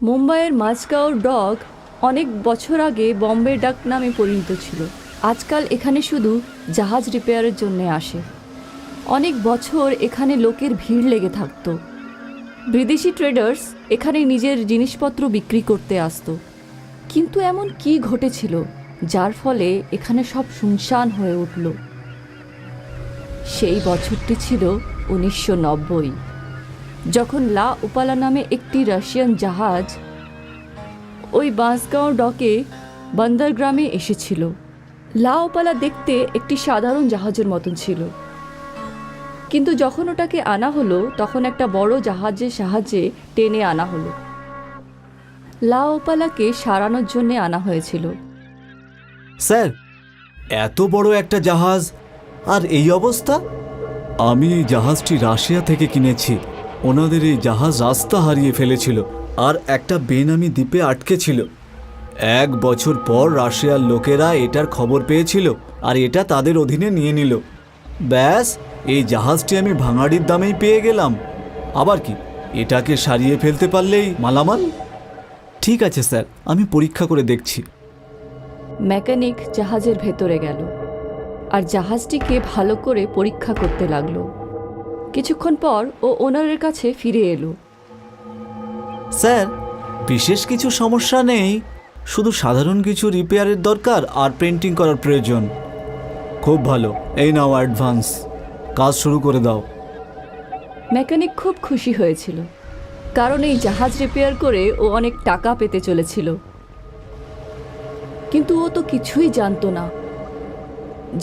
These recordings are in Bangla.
মুম্বাইয়ের মাঝগাঁও ডক অনেক বছর আগে বম্বে ডাক নামে পরিণত ছিল। আজকাল এখানে শুধু জাহাজ রিপেয়ারের জন্য আসে। অনেক বছর এখানে লোকের ভিড় লেগে থাকত। বিদেশি ট্রেডার্স এখানে নিজের জিনিসপত্র বিক্রি করতে আসতো। কিন্তু এমন কি ঘটেছিল যার ফলে এখানে সব শুনশান হয়ে উঠল? সেই বছরটি ছিল 1990, যখন লা উপালা নামে একটি রাশিয়ান জাহাজ ওই বাঁশগাঁও ডকে বন্দরগ্রামে এসেছিল। লা উপালা দেখতে একটি সাধারণ জাহাজের মতন ছিল, কিন্তু যখন ওটাকে আনা হলো তখন একটা বড় জাহাজের সাহায্যে টেনে আনা হলো। লা উপালাকে সারানোর জন্যে আনা হয়েছিল। স্যার, এত বড় একটা জাহাজ আর এই অবস্থা? আমি এই জাহাজটি রাশিয়া থেকে কিনেছি। ওনাদের এই জাহাজ রাস্তা হারিয়ে ফেলেছিল আর একটা বেনামি দ্বীপে আটকে ছিল। 1 বছর পর রাশিয়ার লোকেরা এটার খবর পেয়েছিল আর এটা তাদের অধীনে নিয়ে নিল। ব্যাস, এই জাহাজটি আমি ভাঙাড়ির দামেই পেয়ে গেলাম। আবার কি, এটাকে সারিয়ে ফেলতে পারলেই মালামাল। ঠিক আছে স্যার, আমি পরীক্ষা করে দেখছি। মেকানিক জাহাজের ভেতরে গেল আর জাহাজটিকে ভালো করে পরীক্ষা করতে লাগলো। কিছুক্ষণ পর ও ওনারের কাছে ফিরে এলো। স্যার, বিশেষ কিছু সমস্যা নেই, শুধু সাধারণ কিছু রিপেয়ারের দরকার আর পেন্টিং করার প্রয়োজন। খুব ভালো, এই নাও অ্যাডভান্স, কাজ শুরু করে দাও। মেকানিক খুব খুশি হয়েছিল, কারণ এই জাহাজ রিপেয়ার করে ও অনেক টাকা পেতে চলেছিল। কিন্তু ও তো কিছুই জানতো না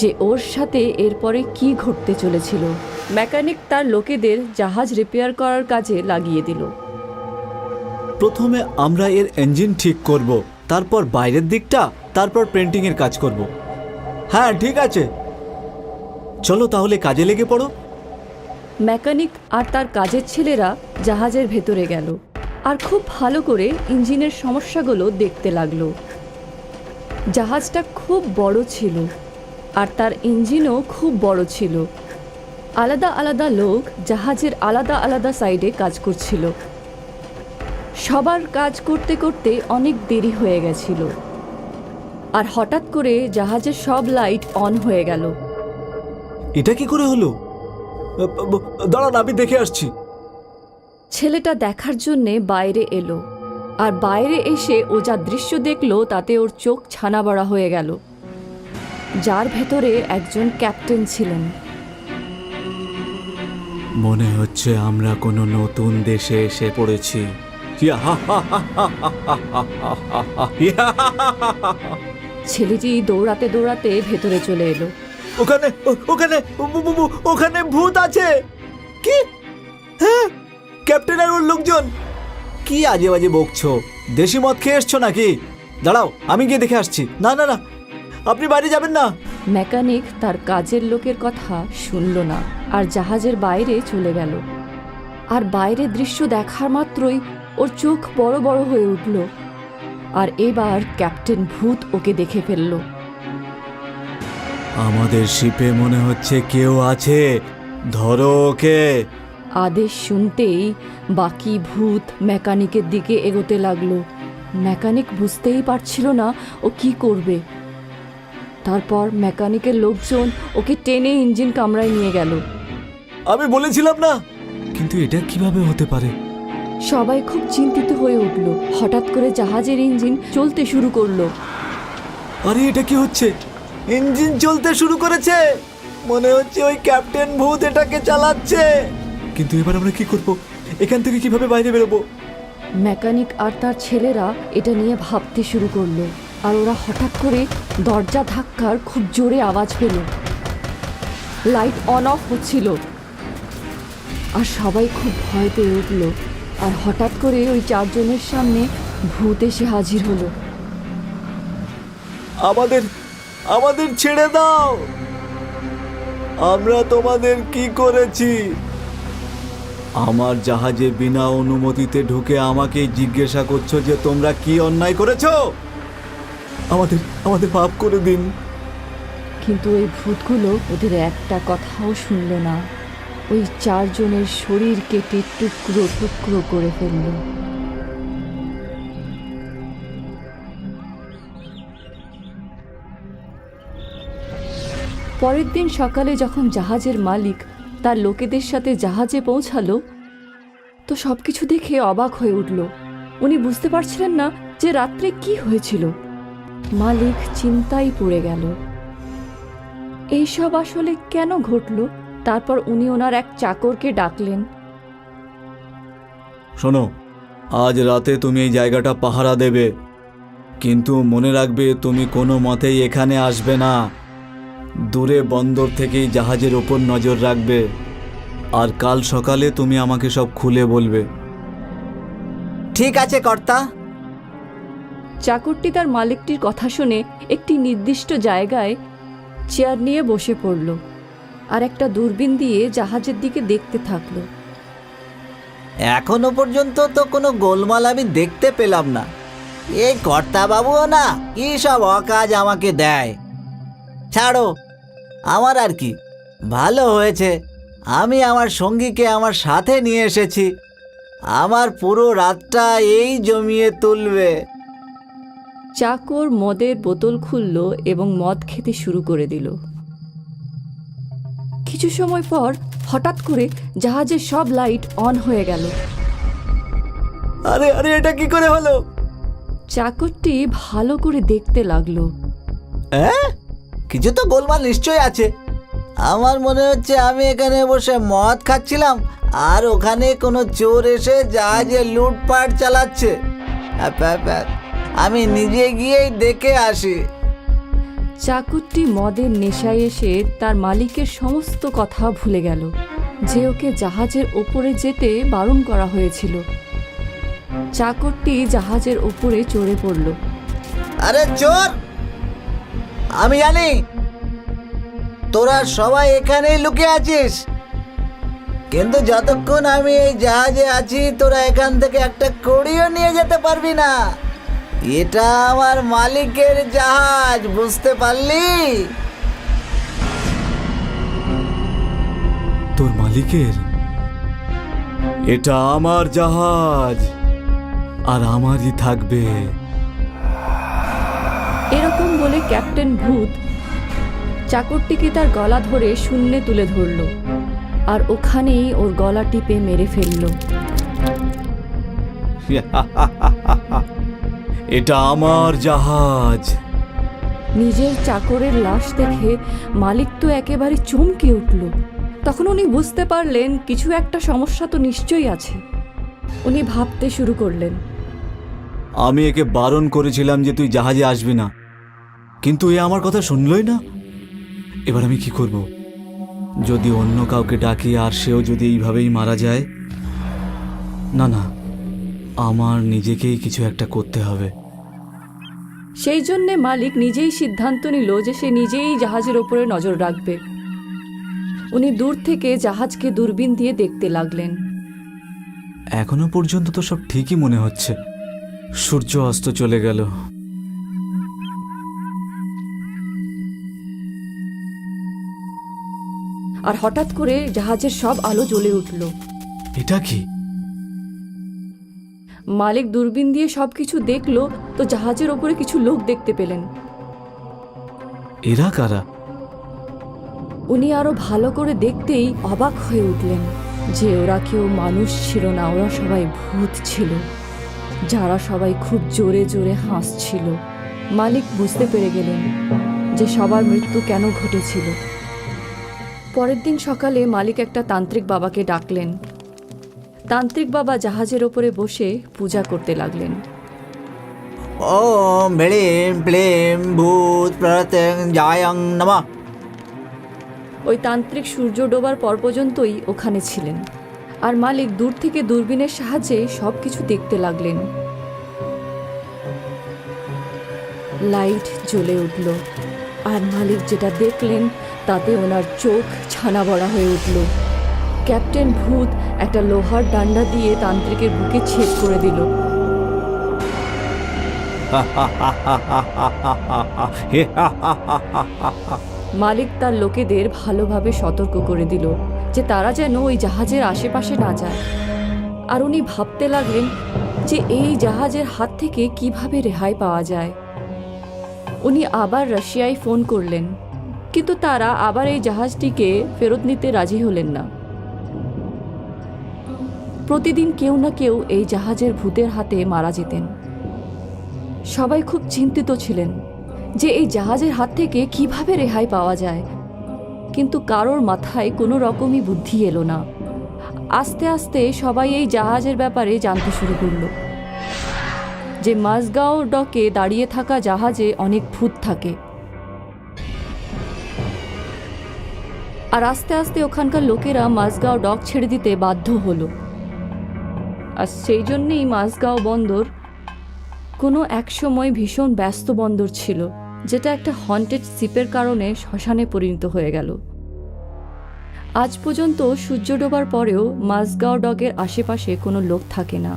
যে ওর সাথে এরপরে কি ঘটতে চলেছিল। মেকানিক তার লোকেদের জাহাজ রিপেয়ার করার কাজে লাগিয়ে দিল। প্রথমে আমরা এর ইঞ্জিন ঠিক করব, তারপর বাইরের দিকটা, তারপর পেন্টিংয়ের কাজ করব। হ্যাঁ ঠিক আছে, চলো তাহলে কাজে লেগে পড়ো। মেকানিক আর তার কাজের ছেলেরা জাহাজের ভেতরে গেল আর খুব ভালো করে ইঞ্জিনের সমস্যাগুলো দেখতে লাগলো। জাহাজটা খুব বড় ছিল আর তার ইঞ্জিনও খুব বড় ছিল। আলাদা আলাদা লোক জাহাজের আলাদা আলাদা সাইডে কাজ করছিল। সবার কাজ করতে করতে অনেক দেরি হয়ে গেছিল আর হঠাৎ করে জাহাজের সব লাইট অন হয়ে গেল। এটা কি করে হলো? দাঁড়ান, আমি দেখে আসছি। ছেলেটা দেখার জন্যে বাইরে এলো আর বাইরে এসে ও যা দৃশ্য দেখলো তাতে ওর চোখ ছানাবড়া হয়ে গেল, যার ভেতরে একজন ক্যাপ্টেন ছিলেন। মনে হচ্ছে আমরা কোনো নতুন দেশে এসে পড়েছি। ছেলেটি দৌড়াতে দৌড়াতে ভেতরে চলে এলো। ওখানে ওখানে ওখানে ভূত আছে। কি? হ্যাঁ, ক্যাপ্টেন আর ওর লোকজন। কি আজে বাজে বকছো? দেশি মদ খেয়ে এসছো নাকি? দাঁড়াও, আমি গিয়ে দেখে আসছি। না না না, আপনি বাইরে যাবেন না। মেকানিক তার কাজের লোকের কথা শুনল না আর জাহাজের বাইরে চলে গেল। আর বাইরের দৃশ্য দেখার মাত্রই ওর চোখ বড় বড় হয়ে উঠল। আর এবার ক্যাপ্টেন ভূত ওকে দেখে ফেলল। আমাদের শিপে মনে হচ্ছে কেউ আছে, ধরো ওকে। আদেশ শুনতেই বাকি ভূত মেকানিকের দিকে এগোতে লাগলো। মেকানিক বুঝতেই পারছিল না ও কি করবে। তারপর মেকানিকের লোকজন ওকে টেনে ইঞ্জিন কামরায় নিয়ে গেল। আমি বলেছিলাম না। কিন্তু এটা কিভাবে হতে পারে? সবাই খুব চিন্তিত হয়ে উঠল। হঠাৎ করে জাহাজের ইঞ্জিন চলতে শুরু করলো। আরে এটা কি হচ্ছে? ইঞ্জিন চলতে শুরু করেছে। মনে হচ্ছে ওই ক্যাপ্টেন ভূত এটাকে চালাচ্ছে। কিন্তু এবার আমরা কি করব? এখান থেকে কিভাবে বাইরে বেরোবো? মেকানিক আর তার ছেলেরা এটা নিয়ে ভাবতে শুরু করলো। আর ওরা হঠাৎ করে দরজা ধাক্কার খুব জোরে আওয়াজ পেল। লাইট অন অফ হচ্ছিল আর সবাই খুব ভয় পেয়ে উঠল। আর হঠাৎ করে ওই 4 জনের সামনে ভূত এসে হাজির হলো। আমাদের আমাদের ছেড়ে দাও। আমরা তোমাদের কি করেছি? আমার জাহাজে বিনা অনুমতিতে ঢুকে আমাকে জিজ্ঞাসা করছো যে তোমরা কি অন্যায় করেছো? আমাদের আমাদের মাফ করে দিন। কিন্তু ওই ভূতগুলো ওদের একটা কথাও শুনল না। ওই 4 জনের শরীর কেটে টুকরো টুকরো করে ফেলল। পরের দিন সকালে যখন জাহাজের মালিক তার লোকেদের সাথে জাহাজে পৌঁছালো, তো সবকিছু দেখে অবাক হয়ে উঠল। উনি বুঝতে পারছিলেন না যে রাত্রে কি হয়েছিল। মালিক চিন্তায় পড়ে গেল, এইসব আসলে কেন ঘটল। তারপর উনি ওনার এক চাকরকে ডাকলেন। শোনো, আজ রাতে তুমি এই জায়গাটা পাহারা দেবে, কিন্তু মনে রাখবে তুমি কোনো মতেই এখানে আসবে না। দূরে বন্দর থেকেই জাহাজের ওপর নজর রাখবে, আর কাল সকালে তুমি আমাকে সব খুলে বলবে। ঠিক আছে কর্তা। চাকরটি তার মালিকটির কথা শুনে একটি নির্দিষ্ট জায়গায় চেয়ার নিয়ে বসে পড়ল আর একটা দূরবীন দিয়ে জাহাজের দিকে দেখতে থাকলো। এখনো পর্যন্ত তো কোনো গোলমাল আমি দেখতে পেলাম না। এই কর্তা বাবুও না কি সব অকাজ আমাকে দেয়। ছাড়ো, আমার আর কি, ভালো হয়েছে আমি আমার সঙ্গীকে আমার সাথে নিয়ে এসেছি। আমার পুরো রাতটা এই জমিয়ে তুলবে। চাকর মদের বোতল খুলল এবং মদ খেতে শুরু করে দিল। কিছু সময় পর হঠাৎ করে জাহাজের সব লাইট অন হয়ে গেল। আরে আরে, এটা কি করে হলো? চাকরটি ভালো করে দেখতে লাগলো। কিছু তো গোলমাল নিশ্চয়ই আছে। আমার মনে হচ্ছে আমি এখানে বসে মদ খাচ্ছিলাম আর ওখানে কোনো চোর এসে জাহাজে লুটপাট চালাচ্ছে। আমি নিজে গিয়েই দেখে আসি। চাকরটি মদের নেশায় এসে তার মালিকের সমস্ত কথা ভুলে গেল, যে ওকে জাহাজের ওপরে যেতে বারণ করা হয়েছিল। চাকরটি জাহাজের ওপরে চড়ে পড়ল। আরে চোর, আমি জানি তোরা সবাই এখানেই লুকিয়ে আছিস, কিন্তু যতক্ষণ আমি এই জাহাজে আছি তোরা এখান থেকে একটা কড়িও নিয়ে যেতে পারবি না। এটা আমার মালিকের জাহাজ, বুঝতে পারলি? তোর মালিকের? এটা আমার জাহাজ, আর আমারই থাকবে। এরকম বলে ক্যাপ্টেন ভূত চাকরটিকে তার গলা ধরে শূন্যে তুলে ধরল আর ওখানেই ওর গলা টিপে মেরে ফেলল। এটা আমার জাহাজ। নিজের চাকরের লাশ দেখে মালিক তো একেবারে চমকে উঠল। তখন উনি বুঝতে পারলেন কিছু একটা সমস্যা তো নিশ্চয়ই আছে। উনি ভাবতে শুরু করলেন, আমি একে বারণ করেছিলাম যে তুই জাহাজে আসবি না, কিন্তু এ আমার কথা শুনলই না। এবার আমি কি করব? যদি অন্য কাউকে ডাকি আর সেও যদি এইভাবেই মারা যায়? না না, আমার নিজেকেই কিছু একটা করতে হবে। সেই জন্যে মালিক নিজেই সিদ্ধান্ত নিল যে সে নিজেই জাহাজের ওপরে নজর রাখবে। উনি দূর থেকে জাহাজকে দূরবীন দিয়ে দেখতে লাগলেন। এখনো পর্যন্ত তো সব ঠিকই মনে হচ্ছে। সূর্য অস্ত চলে গেল। আর হঠাৎ করে জাহাজের সব আলো জ্বলে উঠল। এটা কি? মালিক দূরবীন দিয়ে সবকিছু দেখলো, তো জাহাজের ওপরে কিছু লোক দেখতে পেলেন। এরা কারা? উনি আরো ভালো করে দেখতেই অবাক হয়ে উঠলেন যে ওরা কেউ মানুষ ছিল না, ওরা সবাই ভূত ছিল, যারা সবাই খুব জোরে জোরে হাসছিল। মালিক বুঝতে পেরে গেলেন যে সবার মৃত্যু কেন ঘটেছিল। পরের দিন সকালে মালিক একটা তান্ত্রিক বাবাকে ডাকলেন। তান্ত্রিক বাবা জাহাজের ওপরে বসে পূজা করতে লাগলেন। ওম ব্লীম প্লীম ভূত প্রত্যঙ্গায়ং নমঃ। ওই তান্ত্রিক সূর্য ডোবার পর পর্যন্তই ওখানে ছিলেন, আর মালিক দূর থেকে দূরবীনের সাহায্যে সবকিছু দেখতে লাগলেন। লাইট জ্বলে উঠল, আর মালিক যেটা দেখলেন তাতে ওনার চোখ ছানা বড়া হয়ে উঠল। ক্যাপ্টেন ভূত একটা লোহার ডান্ডা দিয়ে তান্ত্রিকের বুকে ছেদ করে দিল। মালিক তার লোকেদের ভালোভাবে সতর্ক করে দিল যে তারা যেন ওই জাহাজের আশেপাশে না যায়। আর উনি ভাবতে লাগলেন যে এই জাহাজের হাত থেকে কিভাবে রেহাই পাওয়া যায়। উনি আবার রাশিয়ায় ফোন করলেন। কিন্তু তারা আবার এই জাহাজটিকে ফেরত নিতে রাজি হলেন না। প্রতিদিন কেউ না কেউ এই জাহাজের ভূতের হাতে মারা যেতেন। সবাই খুব চিন্তিত ছিলেন যে এই জাহাজের হাত থেকে কিভাবে রেহাই পাওয়া যায়, কিন্তু কারোর মাথায় কোনো রকমই বুদ্ধি এলো না। আস্তে আস্তে সবাই এই জাহাজের ব্যাপারে জানতে শুরু করলো যে মাঝগাঁও ডকে দাঁড়িয়ে থাকা জাহাজে অনেক ভূত থাকে। আর আস্তে আস্তে ওখানকার লোকেরা মাঝগাঁও ডক ছেড়ে দিতে বাধ্য হলো। আর সেই জন্যেই মাঝগাঁও বন্দর কোনো এক সময় ভীষণ ব্যস্ত বন্দর ছিল, যেটা একটা হন্টেড শিপের কারণে শ্মশানে পরিণত হয়ে গেল। আজ পর্যন্ত সূর্য ডোবার পরেও মাঝগাঁও ডকের আশেপাশে কোনো লোক থাকে না।